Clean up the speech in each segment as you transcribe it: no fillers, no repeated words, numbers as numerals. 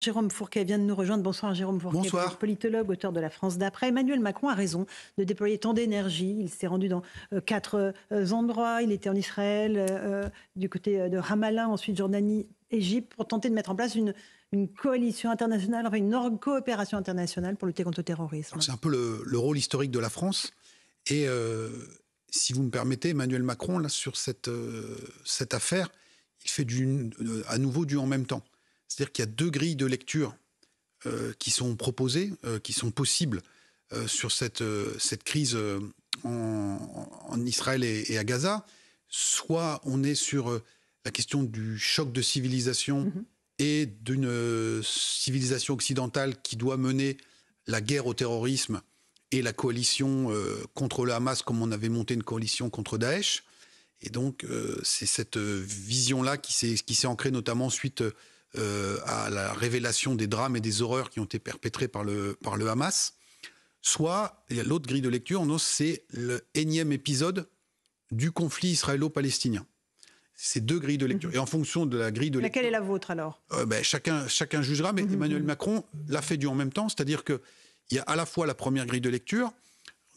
Jérôme Fourquet vient de nous rejoindre. Bonsoir Jérôme Fourquet, vous êtes Bonsoir. politologue, auteur de La France d'après. Emmanuel Macron a raison de déployer tant d'énergie. Il s'est rendu dans quatre endroits. Il était en Israël, du côté de Ramallah, ensuite Jordanie, Égypte, pour tenter de mettre en place une coalition internationale, enfin une coopération internationale pour lutter contre le terrorisme. C'est un peu le rôle historique de la France. Et si vous me permettez, Emmanuel Macron, là, sur cette affaire, il fait à nouveau du en même temps. C'est-à-dire qu'il y a deux grilles de lecture qui sont proposées, qui sont possibles sur cette crise en Israël et à Gaza. Soit on est sur la question du choc de civilisation et d'une civilisation occidentale qui doit mener la guerre au terrorisme et la coalition contre le Hamas, comme on avait monté une coalition contre Daesh. Et donc, c'est cette vision-là qui s'est ancrée notamment suite à la révélation des drames et des horreurs qui ont été perpétrés par le Hamas. Soit, il y a l'autre grille de lecture, c'est le énième épisode du conflit israélo-palestinien. C'est deux grilles de lecture. Et en fonction de la grille de lecture... Laquelle est la vôtre alors ? Chacun jugera, mais Emmanuel Macron l'a fait du en même temps, c'est-à-dire qu'il y a à la fois la première grille de lecture,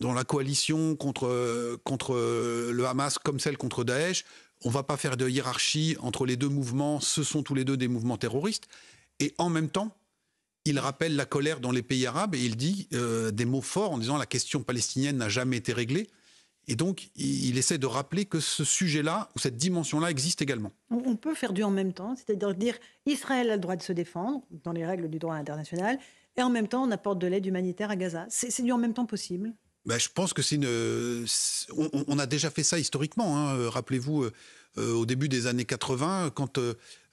dans la coalition contre le Hamas comme celle contre Daesh. On ne va pas faire de hiérarchie entre les deux mouvements, ce sont tous les deux des mouvements terroristes. Et en même temps, il rappelle la colère dans les pays arabes et il dit des mots forts en disant la question palestinienne n'a jamais été réglée. Et donc, il essaie de rappeler que ce sujet-là, ou cette dimension-là, existe également. On peut faire du en même temps, c'est-à-dire dire Israël a le droit de se défendre dans les règles du droit international, et en même temps, on apporte de l'aide humanitaire à Gaza. C'est du en même temps possible ? Je pense que on a déjà fait ça historiquement. Hein. Rappelez-vous, au début des années 80, quand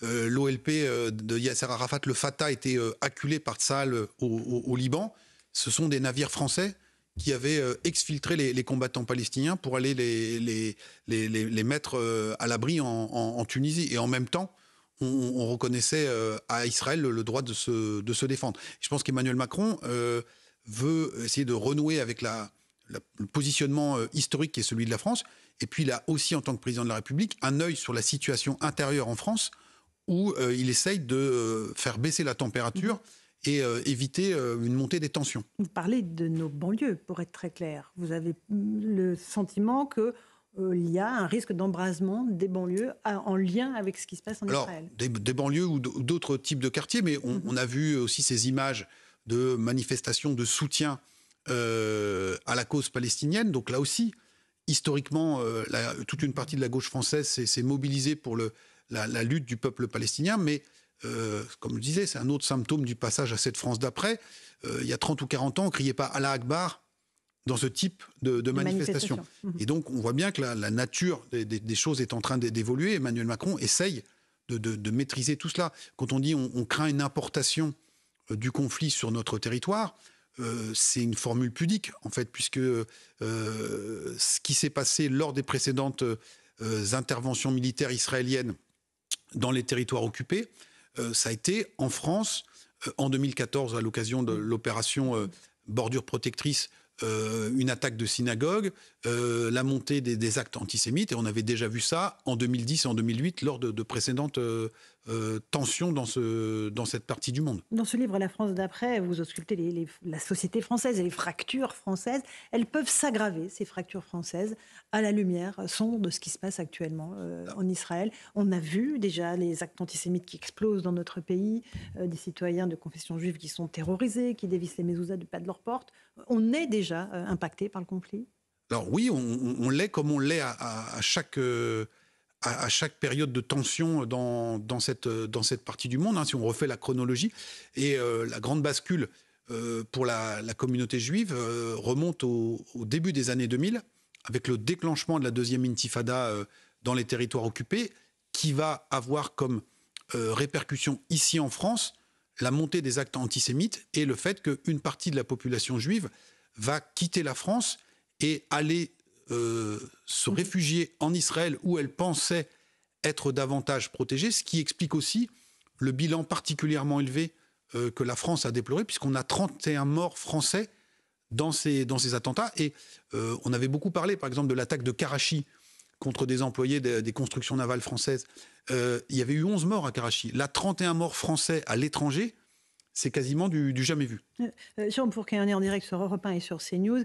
l'OLP de Yasser Arafat, le Fatah, était acculé par Tsahal au Liban, ce sont des navires français qui avaient exfiltré les combattants palestiniens pour aller les mettre à l'abri en Tunisie. Et en même temps, on reconnaissait à Israël le droit de se défendre. Je pense qu'Emmanuel Macron veut essayer de renouer avec le positionnement historique qui est celui de la France. Et puis il a aussi, en tant que président de la République, un œil sur la situation intérieure en France où il essaye de faire baisser la température et éviter une montée des tensions. Vous parlez de nos banlieues, pour être très clair. Vous avez le sentiment qu'il y a un risque d'embrasement des banlieues en lien avec ce qui se passe en Israël. Des banlieues ou d'autres types de quartiers, mais on a vu aussi ces images de manifestations de soutien à la cause palestinienne. Donc là aussi, historiquement, toute une partie de la gauche française s'est mobilisée pour la lutte du peuple palestinien, mais comme je disais, c'est un autre symptôme du passage à cette France d'après. Il y a 30 ou 40 ans, on ne criait pas Allah Akbar dans ce type de manifestation. Et donc, on voit bien que la nature des choses est en train d'évoluer. Emmanuel Macron essaye de maîtriser tout cela. Quand on dit on craint une importation du conflit sur notre territoire, c'est une formule pudique, en fait, puisque ce qui s'est passé lors des précédentes interventions militaires israéliennes dans les territoires occupés, ça a été en France, en 2014, à l'occasion de l'opération Bordure protectrice, une attaque de synagogue, la montée des actes antisémites, et on avait déjà vu ça en 2010 et en 2008 lors de précédentes tensions dans cette partie du monde. Dans ce livre, La France d'après, vous auscultez la société française et les fractures françaises. Elles peuvent s'aggraver, ces fractures françaises, à la lumière sombre de ce qui se passe actuellement en Israël. On a vu déjà les actes antisémites qui explosent dans notre pays, des citoyens de confession juive qui sont terrorisés, qui dévissent les mezuzahs du pas de leur porte. On est déjà impacté par le conflit ? Alors oui, on l'est comme on l'est à chaque période de tension dans cette partie du monde, hein, si on refait la chronologie. Et la grande bascule pour la communauté juive remonte au début des années 2000, avec le déclenchement de la deuxième intifada dans les territoires occupés, qui va avoir comme répercussion ici en France la montée des actes antisémites et le fait qu'une partie de la population juive va quitter la France et aller se réfugier en Israël où elle pensait être davantage protégée, ce qui explique aussi le bilan particulièrement élevé que la France a déploré, puisqu'on a 31 morts français dans ces attentats. Et on avait beaucoup parlé, par exemple, de l'attaque de Karachi contre des employés des constructions navales françaises. Il y avait eu 11 morts à Karachi. Là, 31 morts français à l'étranger, c'est quasiment du jamais vu. Jérôme Fourquet, on est en direct sur Europe 1 et sur CNews.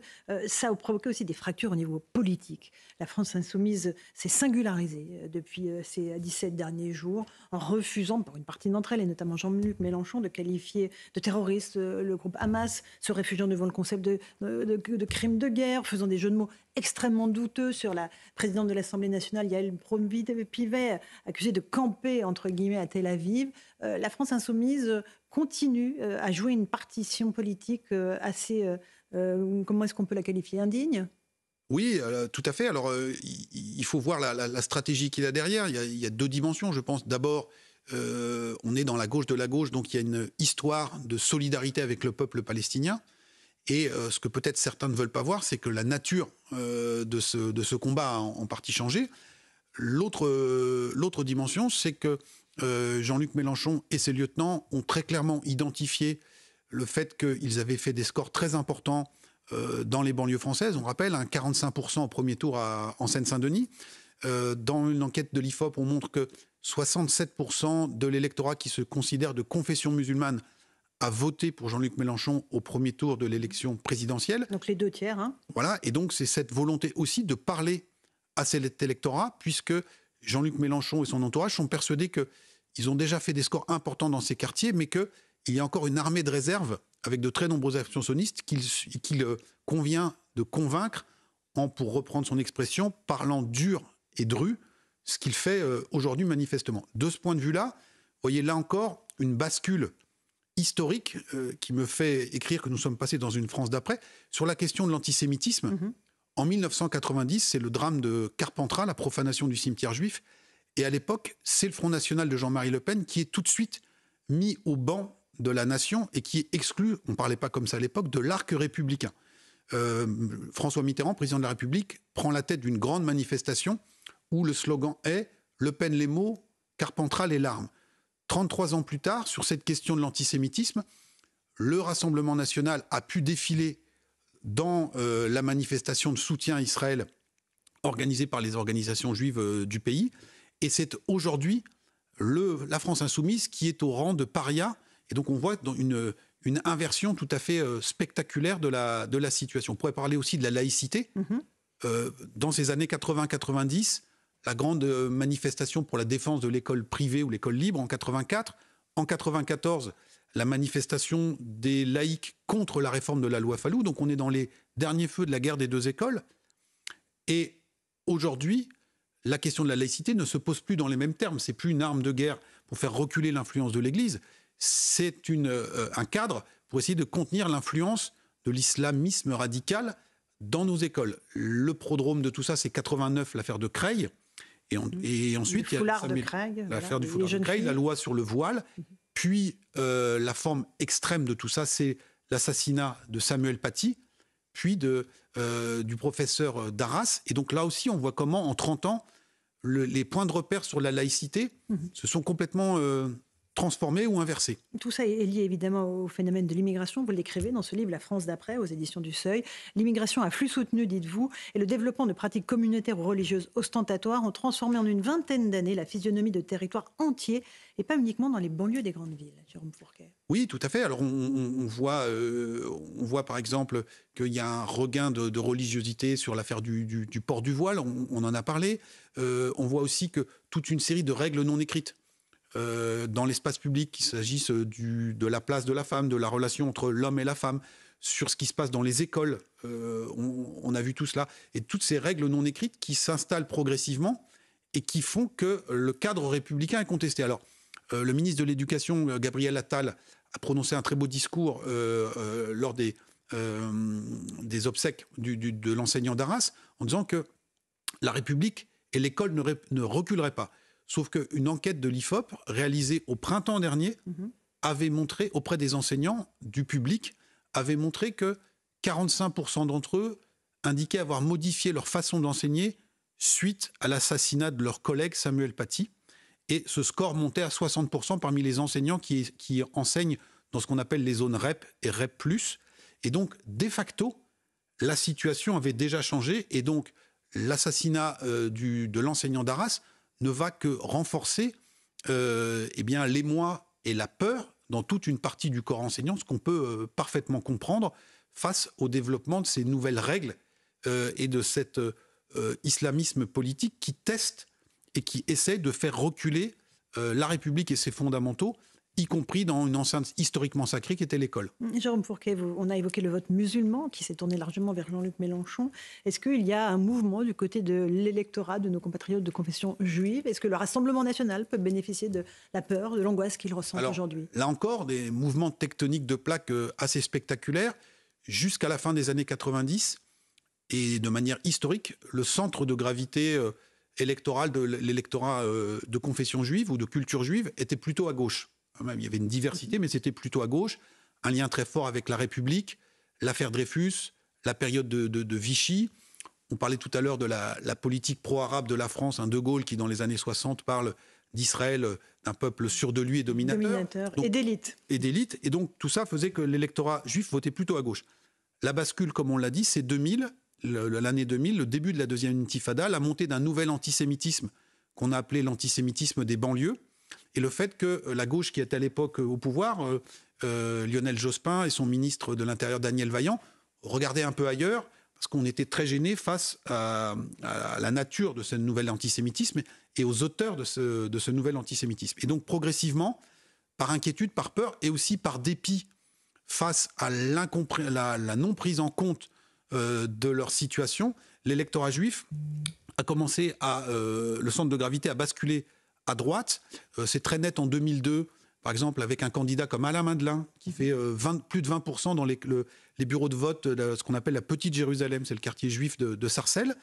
Ça a provoqué aussi des fractures au niveau politique. La France insoumise s'est singularisée depuis ces 17 derniers jours en refusant, pour une partie d'entre elles, et notamment Jean-Luc Mélenchon, de qualifier de terroriste le groupe Hamas, se réfugiant devant le concept de crime de guerre, faisant des jeux de mots extrêmement douteux sur la présidente de l'Assemblée nationale, Yael Braun-Pivet, accusée de camper, entre guillemets, à Tel Aviv. La France insoumise continue à jouer une partition politique assez, comment est-ce qu'on peut la qualifier, indigne ? Oui, tout à fait. Alors, il faut voir la stratégie qu'il a derrière. Il y a deux dimensions, je pense. D'abord, on est dans la gauche de la gauche, donc il y a une histoire de solidarité avec le peuple palestinien. Et ce que peut-être certains ne veulent pas voir, c'est que la nature de ce combat a en partie changé. L'autre dimension, c'est que Jean-Luc Mélenchon et ses lieutenants ont très clairement identifié le fait qu'ils avaient fait des scores très importants dans les banlieues françaises. On rappelle, 45% au premier tour en Seine-Saint-Denis. Dans une enquête de l'IFOP, on montre que 67% de l'électorat qui se considère de confession musulmane a voté pour Jean-Luc Mélenchon au premier tour de l'élection présidentielle. Donc les 2/3. Hein. Voilà, et donc c'est cette volonté aussi de parler à cet électorat, puisque Jean-Luc Mélenchon et son entourage sont persuadés qu'ils ont déjà fait des scores importants dans ces quartiers, mais qu'il y a encore une armée de réserve avec de très nombreux abstentionnistes qu'il convient de convaincre en, pour reprendre son expression, parlant dur et dru, ce qu'il fait aujourd'hui manifestement. De ce point de vue-là, vous voyez là encore une bascule historique qui me fait écrire que nous sommes passés dans une France d'après sur la question de l'antisémitisme. Mmh. En 1990, c'est le drame de Carpentras, la profanation du cimetière juif. Et à l'époque, c'est le Front National de Jean-Marie Le Pen qui est tout de suite mis au banc de la nation et qui est exclu, on ne parlait pas comme ça à l'époque, de l'arc républicain. François Mitterrand, président de la République, prend la tête d'une grande manifestation où le slogan est « Le Pen les mots, Carpentras les larmes ». 33 ans plus tard, sur cette question de l'antisémitisme, le Rassemblement national a pu défiler dans la manifestation de soutien à Israël organisée par les organisations juives du pays. Et c'est aujourd'hui la France insoumise qui est au rang de paria. Et donc on voit une inversion tout à fait spectaculaire de la situation. On pourrait parler aussi de la laïcité. Mmh. Dans ces années 80-90, la grande manifestation pour la défense de l'école privée ou l'école libre en 84. En 94, la manifestation des laïcs contre la réforme de la loi Fallou. Donc on est dans les derniers feux de la guerre des deux écoles. Et aujourd'hui, la question de la laïcité ne se pose plus dans les mêmes termes. C'est plus une arme de guerre pour faire reculer l'influence de l'Église. C'est un cadre pour essayer de contenir l'influence de l'islamisme radical dans nos écoles. Le prodrome de tout ça, c'est 89, l'affaire de Creil. Et ensuite, il y a l'affaire du foulard de Creil, la loi sur le voile. Puis, la forme extrême de tout ça, c'est l'assassinat de Samuel Paty, puis du professeur d'Arras. Et donc là aussi, on voit comment, en 30 ans, les points de repère sur la laïcité se sont complètement transformés ou inversés. Tout ça est lié évidemment au phénomène de l'immigration. Vous l'écrivez dans ce livre, La France d'après, aux éditions du Seuil. L'immigration à flux soutenu, dites-vous, et le développement de pratiques communautaires ou religieuses ostentatoires ont transformé en une vingtaine d'années la physionomie de territoires entiers, et pas uniquement dans les banlieues des grandes villes. Jérôme Fourquet. Oui, tout à fait. Alors on voit par exemple qu'il y a un regain de religiosité sur l'affaire du port du voile, on en a parlé. On voit aussi que toute une série de règles non écrites dans l'espace public, qu'il s'agisse de la place de la femme, de la relation entre l'homme et la femme, sur ce qui se passe dans les écoles, on a vu tout cela. Et toutes ces règles non écrites qui s'installent progressivement et qui font que le cadre républicain est contesté. Alors, le ministre de l'Éducation, Gabriel Attal, a prononcé un très beau discours lors des obsèques de l'enseignant d'Arras, en disant que la République et l'école ne reculeraient pas. Sauf qu'une enquête de l'IFOP, réalisée au printemps dernier, avait montré, auprès des enseignants, du public, avait montré que 45% d'entre eux indiquaient avoir modifié leur façon d'enseigner suite à l'assassinat de leur collègue Samuel Paty. Et ce score montait à 60% parmi les enseignants qui enseignent dans ce qu'on appelle les zones REP et REP+. Et donc, de facto, la situation avait déjà changé. Et donc, l'assassinat de l'enseignant d'Arras ne va que renforcer l'émoi et la peur dans toute une partie du corps enseignant, ce qu'on peut parfaitement comprendre face au développement de ces nouvelles règles et de cet islamisme politique qui teste et qui essaie de faire reculer la République et ses fondamentaux, y compris dans une enceinte historiquement sacrée qui était l'école. Jérôme Fourquet, on a évoqué le vote musulman qui s'est tourné largement vers Jean-Luc Mélenchon. Est-ce qu'il y a un mouvement du côté de l'électorat de nos compatriotes de confession juive? Est-ce que le Rassemblement national peut bénéficier de la peur, de l'angoisse qu'il ressent aujourd'hui? Là encore, des mouvements tectoniques de plaques assez spectaculaires. Jusqu'à la fin des années 90, et de manière historique, le centre de gravité électorale de l'électorat de confession juive ou de culture juive était plutôt à gauche. Même, il y avait une diversité, mais c'était plutôt à gauche. Un lien très fort avec la République, l'affaire Dreyfus, la période de Vichy. On parlait tout à l'heure de la politique pro-arabe de la France, un De Gaulle qui, dans les années 60, parle d'Israël, d'un peuple sûr de lui et dominateur. Donc, et d'élite. Et donc, tout ça faisait que l'électorat juif votait plutôt à gauche. La bascule, comme on l'a dit, c'est 2000, l'année 2000, le début de la deuxième intifada, la montée d'un nouvel antisémitisme qu'on a appelé l'antisémitisme des banlieues. Et le fait que la gauche qui était à l'époque au pouvoir, Lionel Jospin et son ministre de l'Intérieur Daniel Vaillant, regardaient un peu ailleurs parce qu'on était très gênés face à la nature de ce nouvel antisémitisme et aux auteurs de ce nouvel antisémitisme. Et donc progressivement, par inquiétude, par peur et aussi par dépit face à la non prise en compte de leur situation, l'électorat juif a commencé le centre de gravité a basculé à droite. C'est très net en 2002, par exemple, avec un candidat comme Alain Madelin, qui fait plus de 20% dans les bureaux de vote de ce qu'on appelle la Petite Jérusalem, c'est le quartier juif de Sarcelles.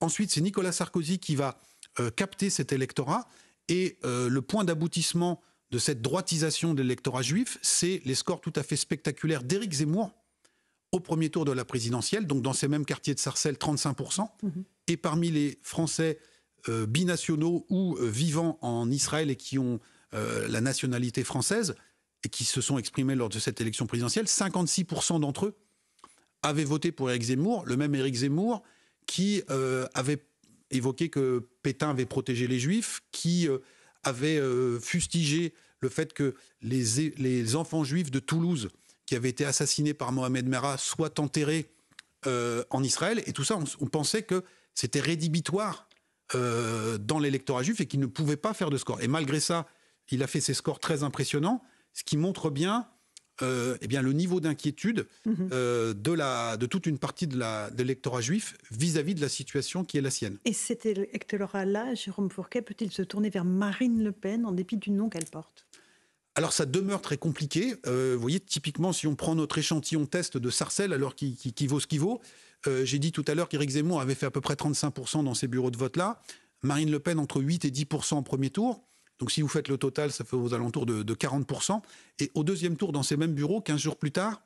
Ensuite, c'est Nicolas Sarkozy qui va capter cet électorat. Et le point d'aboutissement de cette droitisation de l'électorat juif, c'est les scores tout à fait spectaculaires d'Éric Zemmour au premier tour de la présidentielle, donc dans ces mêmes quartiers de Sarcelles, 35%. Et parmi les Français binationaux ou vivant en Israël et qui ont la nationalité française et qui se sont exprimés lors de cette élection présidentielle, 56% d'entre eux avaient voté pour Éric Zemmour, le même Éric Zemmour qui avait évoqué que Pétain avait protégé les Juifs, qui avait fustigé le fait que les enfants juifs de Toulouse qui avaient été assassinés par Mohamed Merah soient enterrés en Israël. Et tout ça, on pensait que c'était rédhibitoire dans l'électorat juif et qu'il ne pouvait pas faire de score. Et malgré ça, il a fait ces scores très impressionnants, ce qui montre bien, le niveau d'inquiétude de toute une partie de l'électorat juif vis-à-vis de la situation qui est la sienne. Et cet électorat-là, Jérôme Fourquet, peut-il se tourner vers Marine Le Pen en dépit du nom qu'elle porte? Alors ça demeure très compliqué. Vous voyez, typiquement, si on prend notre échantillon test de Sarcelles, alors qui vaut ce qu'il vaut, j'ai dit tout à l'heure qu'Éric Zemmour avait fait à peu près 35% dans ces bureaux de vote-là. Marine Le Pen entre 8 et 10% au premier tour. Donc si vous faites le total, ça fait aux alentours de 40%. Et au deuxième tour, dans ces mêmes bureaux, 15 jours plus tard,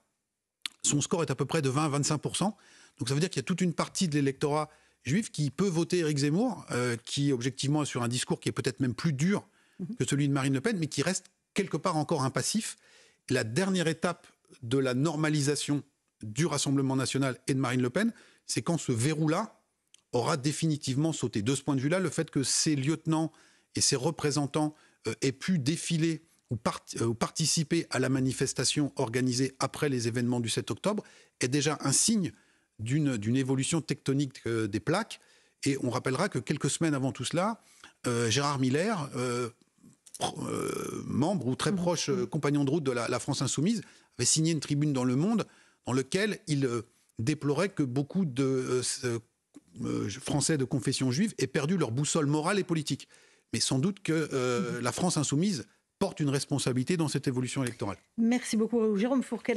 son score est à peu près de 20 à 25%. Donc ça veut dire qu'il y a toute une partie de l'électorat juif qui peut voter Éric Zemmour, qui objectivement est sur un discours qui est peut-être même plus dur que celui de Marine Le Pen, mais qui reste quelque part encore un passif. La dernière étape de la normalisation du Rassemblement national et de Marine Le Pen, c'est quand ce verrou-là aura définitivement sauté. De ce point de vue-là, le fait que ces lieutenants et ces représentants aient pu défiler ou participer à la manifestation organisée après les événements du 7 octobre est déjà un signe d'une évolution tectonique des plaques. Et on rappellera que quelques semaines avant tout cela, Gérard Miller, membre ou très proche compagnon de route de la France Insoumise, avait signé une tribune dans Le Monde dans lequel il déplorait que beaucoup de Français de confession juive aient perdu leur boussole morale et politique. Mais sans doute que la France Insoumise porte une responsabilité dans cette évolution électorale. Merci beaucoup, Jérôme Fourquet.